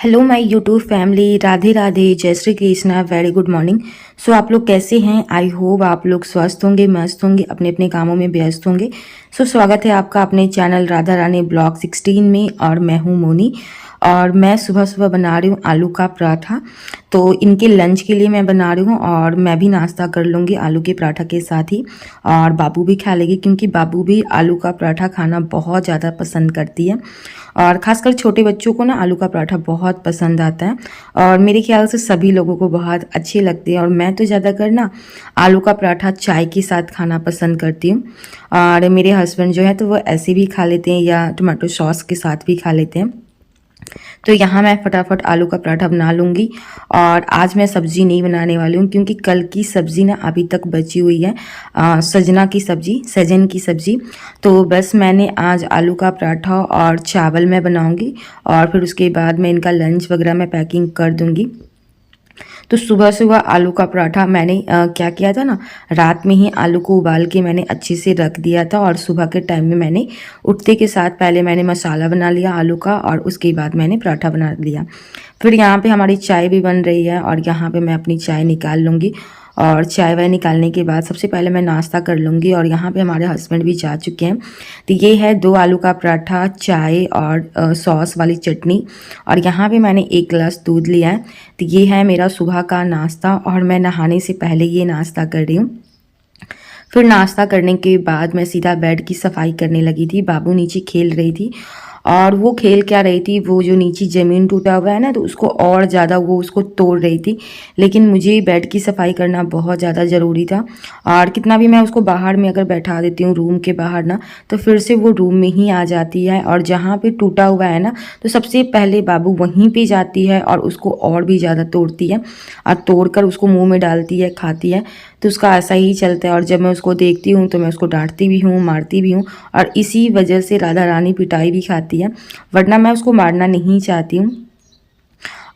Hello my YouTube family, Radhe Radhe, Jai Shri Krishna, very good morning. So आप लोग कैसे हैं? आई होप आप लोग स्वस्थ होंगे, मस्त होंगे, अपने अपने कामों में व्यस्त होंगे। सो स्वागत है आपका अपने चैनल राधा रानी ब्लॉग 16 में। और मैं हूँ मोनी और मैं सुबह सुबह बना रही हूँ आलू का पराठा। तो इनके लंच के लिए मैं बना रही हूँ और मैं भी नाश्ता कर लूँगी आलू के पराठा के साथ ही। और बाबू भी खा लेगी क्योंकि बाबू भी आलू का पराठा खाना बहुत ज़्यादा पसंद करती है। और ख़ासकर छोटे बच्चों को ना आलू का पराठा बहुत पसंद आता है और मेरे ख्याल से सभी लोगों को बहुत अच्छे लगते हैं। और मैं तो ज़्यादातर ना आलू का पराठा चाय के साथ खाना पसंद करती हूँ। और मेरे हस्बैंड जो है तो वो ऐसे भी खा लेते हैं या टमाटो सॉस के साथ भी खा लेते हैं। तो यहाँ मैं फटाफट आलू का पराठा बना लूँगी। और आज मैं सब्ज़ी नहीं बनाने वाली हूँ क्योंकि कल की सब्ज़ी ना अभी तक बची हुई है, सजना की सब्ज़ी, सजन की सब्ज़ी। तो बस मैंने आज आलू का पराठा और चावल मैं बनाऊँगी और फिर उसके बाद मैं इनका लंच वगैरह मैं पैकिंग कर दूँगी। तो सुबह सुबह आलू का पराठा मैंने क्या किया था ना, रात में ही आलू को उबाल के मैंने अच्छे से रख दिया था और सुबह के टाइम में मैंने उठते के साथ पहले मैंने मसाला बना लिया आलू का और उसके बाद मैंने पराठा बना लिया। फिर यहाँ पे हमारी चाय भी बन रही है और यहाँ पे मैं अपनी चाय निकाल लूँगी। और चाय वाय निकालने के बाद सबसे पहले मैं नाश्ता कर लूँगी और यहाँ पे हमारे हस्बैंड भी जा चुके हैं। तो ये है 2 आलू का पराठा, चाय और सॉस वाली चटनी। और यहाँ पे मैंने 1 गिलास दूध लिया है। तो ये है मेरा सुबह का नाश्ता और मैं नहाने से पहले ये नाश्ता कर रही हूँ। फिर नाश्ता करने के बाद मैं सीधा बेड की सफाई करने लगी थी। बाबू नीचे खेल रही थी और वो खेल क्या रही थी, वो जो नीचे ज़मीन टूटा हुआ है ना तो उसको और ज़्यादा वो उसको तोड़ रही थी। लेकिन मुझे बेड की सफाई करना बहुत ज़्यादा ज़रूरी था और कितना भी मैं उसको बाहर में अगर बैठा देती हूँ रूम के बाहर ना, तो फिर से वो रूम में ही आ जाती है। और जहाँ पे टूटा हुआ है ना तो सबसे पहले बाबू वहीं पे जाती है और उसको और भी ज़्यादा तोड़ती है और तोड़कर उसको मुँह में डालती है, खाती है। तो उसका ऐसा ही चलता है और जब मैं उसको देखती हूँ तो मैं उसको डांटती भी हूँ, मारती भी हूँ और इसी वजह से राधा रानी पिटाई भी खाती है, वरना मैं उसको मारना नहीं चाहती हूँ।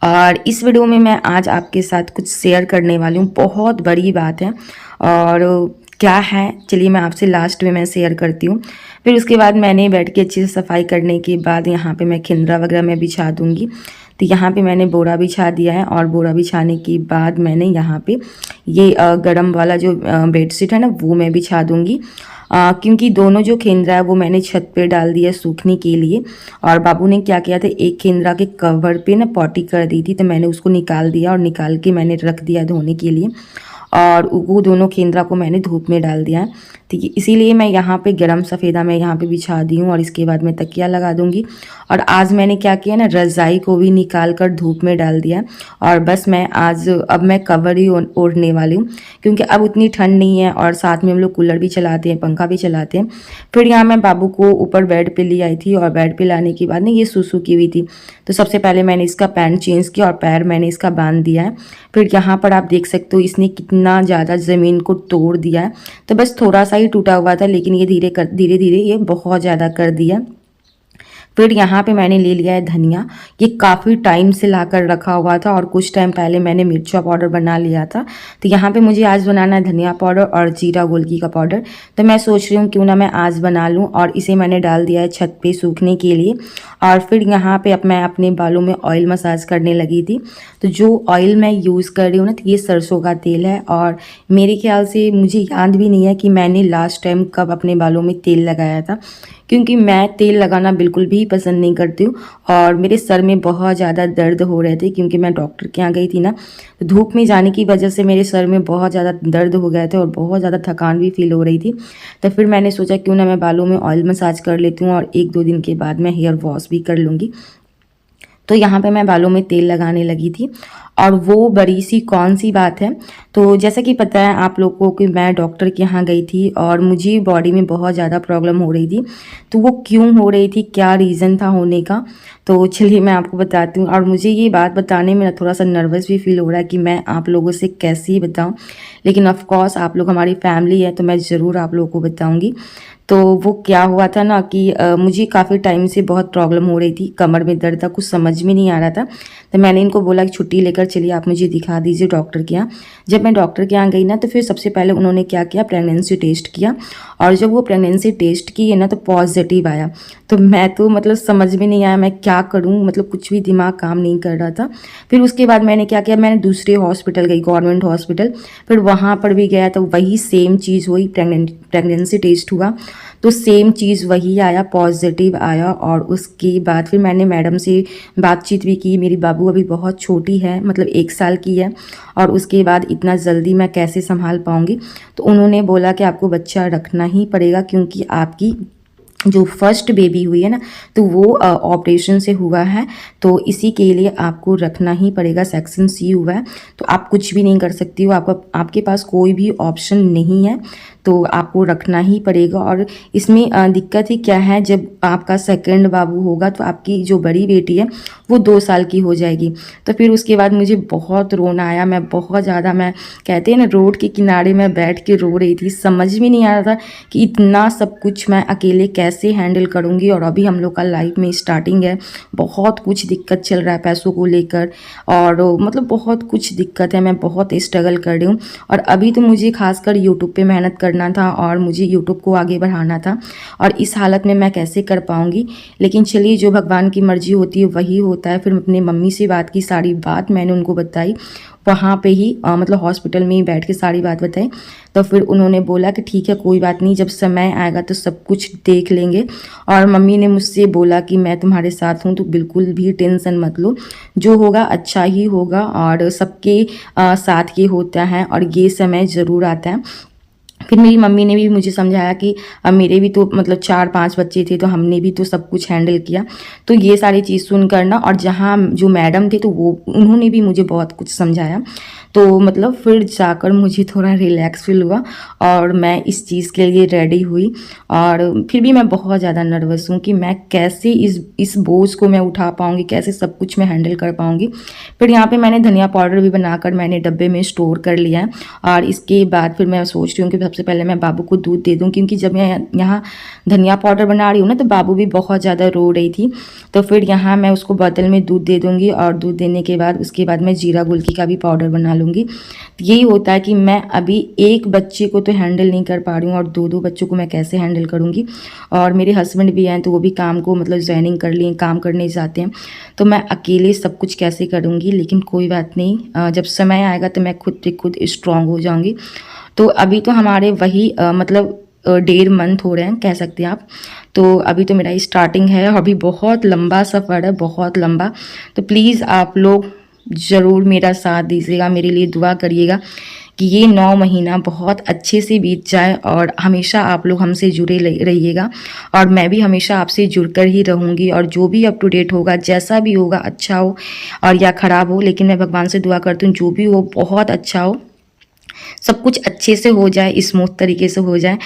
और इस वीडियो में मैं आज आपके साथ कुछ शेयर करने वाली हूँ, बहुत बड़ी बात है। और क्या है चलिए मैं आपसे लास्ट में मैं शेयर करती हूँ। फिर उसके बाद मैंने बेड की अच्छी से सफाई करने के बाद यहाँ पे मैं खिंदरा वगैरह मैं बिछा दूँगी। तो यहाँ पे मैंने बोरा बिछा दिया है और बोरा बिछाने के बाद मैंने यहाँ पे ये गरम वाला जो बेडशीट है ना वो मैं बिछा दूँगी। क्योंकि दोनों जो खेंद्रा है वो मैंने छत पे डाल दिया सूखने के लिए। और बाबू ने क्या किया था, एक खेंद्रा के कवर पे ना पॉटी कर दी थी तो मैंने उसको निकाल दिया और निकाल के मैंने रख दिया धोने के लिए। और वो दोनों खेंद्रा को मैंने धूप में डाल दिया है। ठीक है, इसीलिए मैं यहाँ पे गरम सफ़ेदा मैं यहाँ पे बिछा दी हूँ और इसके बाद मैं तकिया लगा दूँगी। और आज मैंने क्या किया ना, रज़ाई को भी निकाल कर धूप में डाल दिया। और बस मैं आज अब मैं कवर ही ओढ़ने वाली हूँ क्योंकि अब उतनी ठंड नहीं है और साथ में हम लोग कूलर भी चलाते हैं, पंखा भी चलाते हैं। फिर यहाँ मैं बाबू को ऊपर बेड पे ले आई थी और बेड पे लाने के बाद ना ये सुसु की हुई थी। तो सबसे पहले मैंने इसका पैंट चेंज किया और पैर मैंने इसका बांध दिया है। फिर यहाँ पर आप देख सकते हो इसने कितना ज़्यादा ज़मीन को तोड़ दिया है। तो बस थोड़ा सा ही टूटा हुआ था लेकिन ये धीरे धीरे ये बहुत ज़्यादा कर दिया। फिर यहाँ पे मैंने ले लिया है धनिया। ये काफ़ी टाइम से लाकर रखा हुआ था और कुछ टाइम पहले मैंने मिर्चा पाउडर बना लिया था। तो यहाँ पे मुझे आज बनाना है धनिया पाउडर और जीरा गोलकी का पाउडर। तो मैं सोच रही हूँ क्यों ना मैं आज बना लूँ और इसे मैंने डाल दिया है छत पे सूखने के लिए। और फिर यहाँ पे अब मैं अपने बालों में ऑयल मसाज करने लगी थी। तो जो ऑयल मैं यूज़ कर रही हूँ ना तो ये सरसों का तेल है और मेरे ख्याल से मुझे याद भी नहीं है कि मैंने लास्ट टाइम कब अपने बालों में तेल लगाया था, क्योंकि मैं तेल लगाना बिल्कुल भी पसंद नहीं करती हूँ। और मेरे सर में बहुत ज़्यादा दर्द हो रहे थे क्योंकि मैं डॉक्टर के यहाँ गई थी ना, तो धूप में जाने की वजह से मेरे सर में बहुत ज़्यादा दर्द हो गए थे और बहुत ज़्यादा थकान भी फील हो रही थी। तो फिर मैंने सोचा क्यों ना मैं बालों में ऑयल मसाज कर लेती हूँ और 1-2 दिन के बाद मैं हेयर वॉश भी कर लूँगी। तो यहाँ पे मैं बालों में तेल लगाने लगी थी और वो बड़ी सी कौन सी बात है। तो जैसा कि पता है आप लोगों को कि मैं डॉक्टर के यहाँ गई थी और मुझे बॉडी में बहुत ज़्यादा प्रॉब्लम हो रही थी। तो वो क्यों हो रही थी, क्या रीज़न था होने का, तो चलिए मैं आपको बताती हूँ। और मुझे ये बात बताने में थोड़ा सा नर्वस भी फील हो रहा है कि मैं आप लोगों से कैसे ही बताऊँ, लेकिन ऑफकोर्स आप लोग हमारी फैमिली है तो मैं ज़रूर आप लोगों को बताऊँगी। तो वो क्या हुआ था ना कि मुझे काफ़ी टाइम से बहुत प्रॉब्लम हो रही थी, कमर में दर्द था, कुछ समझ में नहीं आ रहा था। तो मैंने इनको बोला कि छुट्टी लेकर लेकर चलिए आप मुझे दिखा दीजिए डॉक्टर के यहाँ। जब मैं डॉक्टर के यहाँ गई ना तो फिर सबसे पहले उन्होंने क्या किया, प्रेगनेंसी टेस्ट किया। और जब वो प्रेगनेंसी टेस्ट किए ना तो पॉजिटिव आया। तो मैं तो मतलब समझ में नहीं आया मैं क्या करूँ, मतलब कुछ भी दिमाग काम नहीं कर रहा था। फिर उसके बाद मैंने क्या किया, मैंने दूसरे हॉस्पिटल गई, गवर्नमेंट हॉस्पिटल। फिर वहाँ पर भी गया तो वही सेम चीज़ हुई, प्रेगनेंसी टेस्ट हुआ तो सेम चीज़ वही आया, पॉजिटिव आया। और उसके बाद फिर मैंने मैडम से बातचीत भी की। मेरी बाबू अभी बहुत छोटी है, मतलब 1 साल की है, और उसके बाद इतना जल्दी मैं कैसे संभाल पाऊँगी। तो उन्होंने बोला कि आपको बच्चा रखना ही पड़ेगा, क्योंकि आपकी जो फर्स्ट बेबी हुई है ना तो वो ऑपरेशन से हुआ है, तो इसी के लिए आपको रखना ही पड़ेगा। सेक्शन सी हुआ है तो आप कुछ भी नहीं कर सकती हो, आपके पास कोई भी ऑप्शन नहीं है, तो आपको रखना ही पड़ेगा। और इसमें दिक्कत ही क्या है, जब आपका सेकंड बाबू होगा तो आपकी जो बड़ी बेटी है वो 2 साल की हो जाएगी। तो फिर उसके बाद मुझे बहुत रोना आया, मैं बहुत ज़्यादा, मैं कहते हैं ना रोड के किनारे मैं बैठ के रो रही थी। समझ में नहीं आ रहा था कि इतना सब कुछ मैं अकेले कैसे हैंडल करूँगी। और अभी हम लोग का लाइफ में स्टार्टिंग है, बहुत कुछ दिक्कत चल रहा है पैसों को लेकर, और मतलब बहुत कुछ दिक्कत है, मैं बहुत स्ट्रगल कर रही हूँ। और अभी तो मुझे खासकर यूट्यूब पे मेहनत करना था और मुझे यूट्यूब को आगे बढ़ाना था, और इस हालत में मैं कैसे कर पाऊँगी। लेकिन चलिए, जो भगवान की मर्जी होती है वही होता है। फिर अपनी मम्मी से बात की, सारी बात मैंने उनको बताई वहाँ पे ही, मतलब हॉस्पिटल में ही बैठ के सारी बात बताई। तो फिर उन्होंने बोला कि ठीक है कोई बात नहीं, जब समय आएगा तो सब कुछ देख लेंगे। और मम्मी ने मुझसे बोला कि मैं तुम्हारे साथ हूँ, तो बिल्कुल भी टेंशन मत लो, जो होगा अच्छा ही होगा। और सबके साथ ये होता है और ये समय ज़रूर आता है। फिर मेरी मम्मी ने भी मुझे समझाया कि अब मेरे भी तो मतलब 4-5 बच्चे थे, तो हमने भी तो सब कुछ हैंडल किया। तो ये सारी चीज़ सुनकर ना, और जहाँ जो मैडम थे तो वो उन्होंने भी मुझे बहुत कुछ समझाया। तो मतलब फिर जाकर मुझे थोड़ा रिलैक्स फील हुआ और मैं इस चीज़ के लिए रेडी हुई। और फिर भी मैं बहुत ज़्यादा नर्वस हूँ कि मैं कैसे इस बोझ को मैं उठा पाऊँगी, कैसे सब कुछ मैं हैंडल कर पाऊँगी। फिर यहाँ पे मैंने धनिया पाउडर भी बनाकर मैंने डब्बे में स्टोर कर लिया है। और इसके बाद फिर मैं सोच रही हूँ कि सबसे पहले मैं बाबू को दूध दे दूँ, क्योंकि जब मैं यहाँ धनिया पाउडर बना रही हूँ ना तो बाबू भी बहुत ज़्यादा रो रही थी। तो फिर यहाँ मैं उसको बोतल में दूध दे दूँगी, और दूध देने के बाद उसके बाद मैं जीरा गुलकी का भी पाउडर बना लूँगी। यही होता है कि मैं अभी एक बच्चे को तो हैंडल नहीं कर पा रही हूँ, और 2-2 बच्चों को मैं कैसे हैंडल करूँगी। और मेरे हस्बैंड भी हैं तो वो भी काम को मतलब ज्वाइनिंग कर लिए, काम करने जाते हैं, तो मैं अकेले सब कुछ कैसे करूँगी। लेकिन कोई बात नहीं, जब समय आएगा तो मैं खुद पे खुद स्ट्रांग हो जाऊँगी। तो अभी तो हमारे वही मतलब 1.5 मंथ हो रहे हैं कह सकते हैं आप। तो अभी तो मेरा स्टार्टिंग है, अभी बहुत लंबा सफ़र है, बहुत लंबा। तो प्लीज़ आप लोग ज़रूर मेरा साथ दीजिएगा, मेरे लिए दुआ करिएगा कि ये 9 महीना बहुत अच्छे से बीत जाए, और हमेशा आप लोग हमसे जुड़े रहिएगा, और मैं भी हमेशा आपसे जुड़कर ही रहूँगी। और जो भी अप टू डेट होगा, जैसा भी होगा, अच्छा हो और या ख़राब हो, लेकिन मैं भगवान से दुआ करती हूँ जो भी हो बहुत अच्छा हो, सब कुछ अच्छे से हो जाए, स्मूथ तरीके से हो जाए।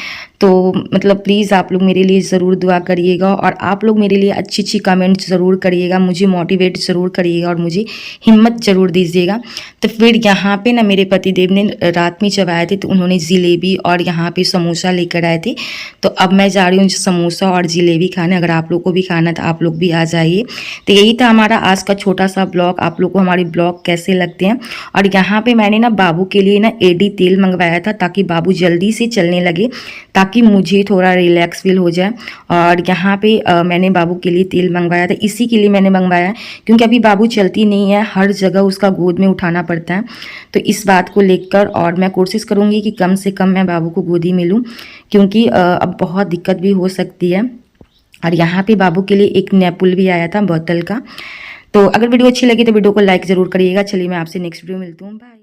तो मतलब प्लीज़ आप लोग मेरे लिए ज़रूर दुआ करिएगा, और आप लोग मेरे लिए अच्छी अच्छी कमेंट ज़रूर करिएगा, मुझे मोटिवेट ज़रूर करिएगा और मुझे हिम्मत ज़रूर दीजिएगा। तो फिर यहाँ पे ना मेरे पतिदेव ने रात में जब आए थे तो उन्होंने जलेबी और यहाँ पे समोसा लेकर आए थे। तो अब मैं जा रही हूँ समोसा और जलेबी खाने। अगर आप लोग को भी खाना तो आप लोग भी आ जाइए। तो यही था हमारा आज का छोटा सा ब्लॉग। आप लोग को हमारे ब्लॉग कैसे लगते हैं। और यहाँ पे मैंने ना बाबू के लिए ना एडी तेल मंगवाया था, ताकि बाबू जल्दी से चलने लगे, ताकि मुझे थोड़ा रिलैक्स फील हो जाए। और यहाँ पे मैंने बाबू के लिए तेल मंगवाया था, इसी के लिए मैंने मंगवाया, क्योंकि अभी बाबू चलती नहीं है, हर जगह उसका गोद में उठाना पड़ता है। तो इस बात को लेकर और मैं कोशिश करूँगी कि कम से कम मैं बाबू को गोदी में लूँ, क्योंकि अब बहुत दिक्कत भी हो सकती है। और यहाँ पे बाबू के लिए एक नैपुल भी आया था बोतल का। तो अगर वीडियो अच्छी लगी तो वीडियो को लाइक ज़रूर करिएगा। चलिए मैं आपसे नेक्स्ट वीडियो मिलती हूँ, बाय।